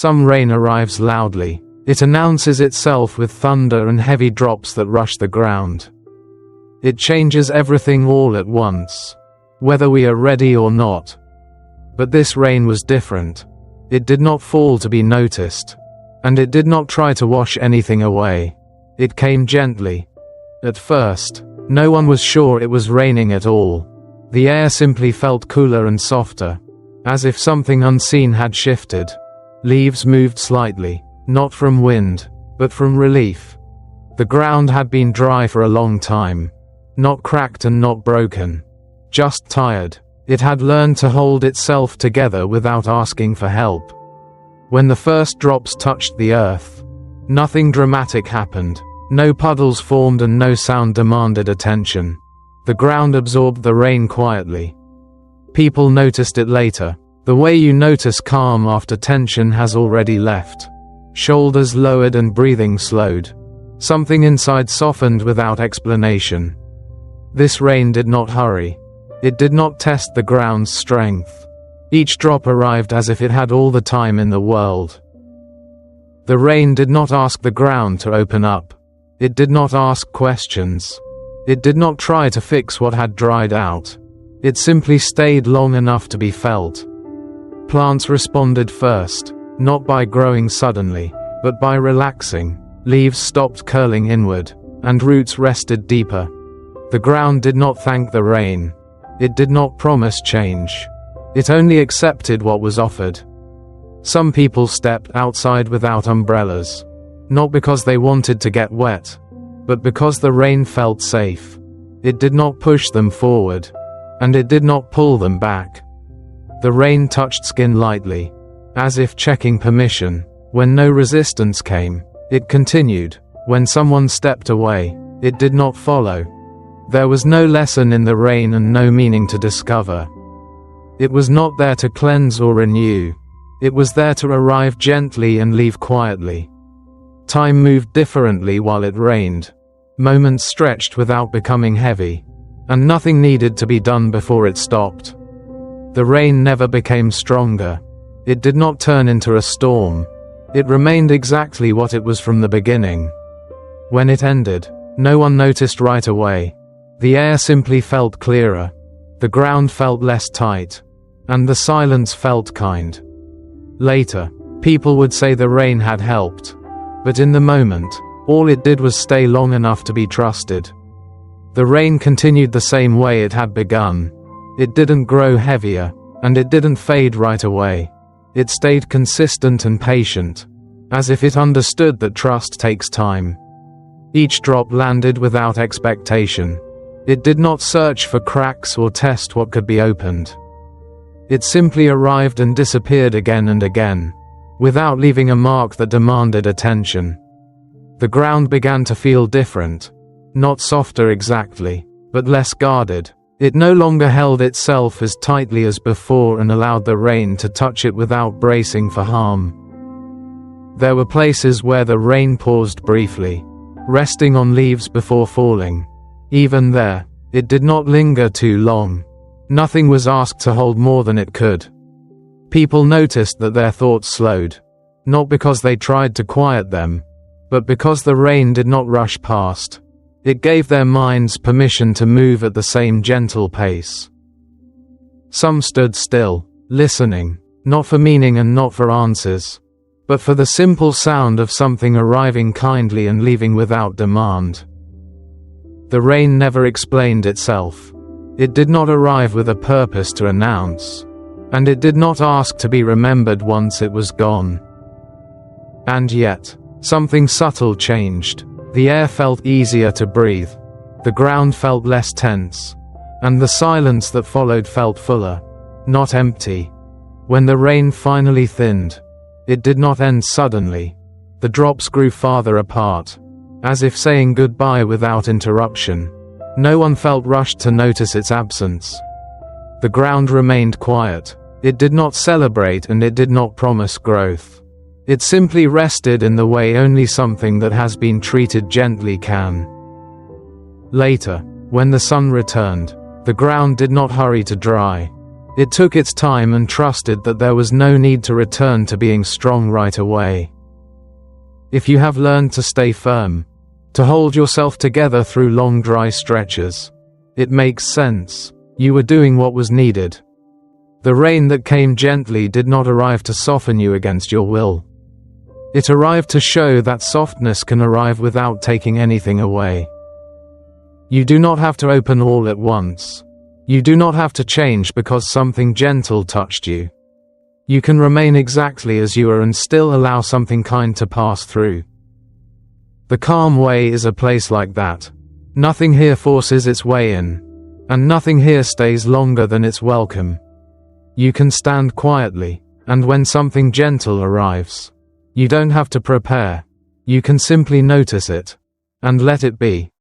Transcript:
Some rain arrives loudly. It announces itself with thunder and heavy drops that rush the ground. It changes everything all at once, whether we are ready or not. But this rain was different. It did not fall to be noticed, and it did not try to wash anything away. It came gently. At first, no one was sure it was raining at all. The air simply felt cooler and softer, as if something unseen had shifted. Leaves moved slightly, not from wind, but from relief. The ground had been dry for a long time, not cracked and not broken, just tired. It had learned to hold itself together without asking for help. When the first drops touched the earth, nothing dramatic happened. No puddles formed and no sound demanded attention. The ground absorbed the rain quietly. People noticed it later, the way you notice calm after tension has already left. Shoulders lowered and breathing slowed. Something inside softened without explanation. This rain did not hurry. It did not test the ground's strength. Each drop arrived as if it had all the time in the world. The rain did not ask the ground to open up. It did not ask questions. It did not try to fix what had dried out. It simply stayed long enough to be felt. Plants responded first, not by growing suddenly, but by relaxing. Leaves stopped curling inward, and roots rested deeper. The ground did not thank the rain. It did not promise change. It only accepted what was offered. Some people stepped outside without umbrellas, not because they wanted to get wet, but because the rain felt safe. It did not push them forward, and it did not pull them back. The rain touched skin lightly, as if checking permission. When no resistance came, it continued. When someone stepped away, it did not follow. There was no lesson in the rain and no meaning to discover. It was not there to cleanse or renew. It was there to arrive gently and leave quietly. Time moved differently while it rained. Moments stretched without becoming heavy, and nothing needed to be done before it stopped. The rain never became stronger. It did not turn into a storm. It remained exactly what it was from the beginning. When it ended, no one noticed right away. The air simply felt clearer. The ground felt less tight, and the silence felt kind. Later, people would say the rain had helped, but in the moment, all it did was stay long enough to be trusted. The rain continued the same way it had begun. It didn't grow heavier, and it didn't fade right away. It stayed consistent and patient, as if it understood that trust takes time. Each drop landed without expectation. It did not search for cracks or test what could be opened. It simply arrived and disappeared again and again, without leaving a mark that demanded attention. The ground began to feel different, not softer exactly, but less guarded. It no longer held itself as tightly as before and allowed the rain to touch it without bracing for harm. There were places where the rain paused briefly, resting on leaves before falling. Even there, it did not linger too long. Nothing was asked to hold more than it could. People noticed that their thoughts slowed, not because they tried to quiet them, but because the rain did not rush past. It gave their minds permission to move at the same gentle pace. Some stood still, listening, not for meaning and not for answers, but for the simple sound of something arriving kindly and leaving without demand. The rain never explained itself. It did not arrive with a purpose to announce, and it did not ask to be remembered once it was gone. And yet, something subtle changed. The air felt easier to breathe. The ground felt less tense, and the silence that followed felt fuller, not empty. When the rain finally thinned, it did not end suddenly. The drops grew farther apart, as if saying goodbye without interruption. No one felt rushed to notice its absence. The ground remained quiet. It did not celebrate and it did not promise growth. It simply rested in the way only something that has been treated gently can. Later, when the sun returned, the ground did not hurry to dry. It took its time and trusted that there was no need to return to being strong right away. If you have learned to stay firm, to hold yourself together through long dry stretches, it makes sense. You were doing what was needed. The rain that came gently did not arrive to soften you against your will. It arrived to show that softness can arrive without taking anything away. You do not have to open all at once. You do not have to change because something gentle touched you. You can remain exactly as you are and still allow something kind to pass through. The calm way is a place like that. Nothing here forces its way in, and nothing here stays longer than its welcome. You can stand quietly, and when something gentle arrives, you don't have to prepare. You can simply notice it, and let it be.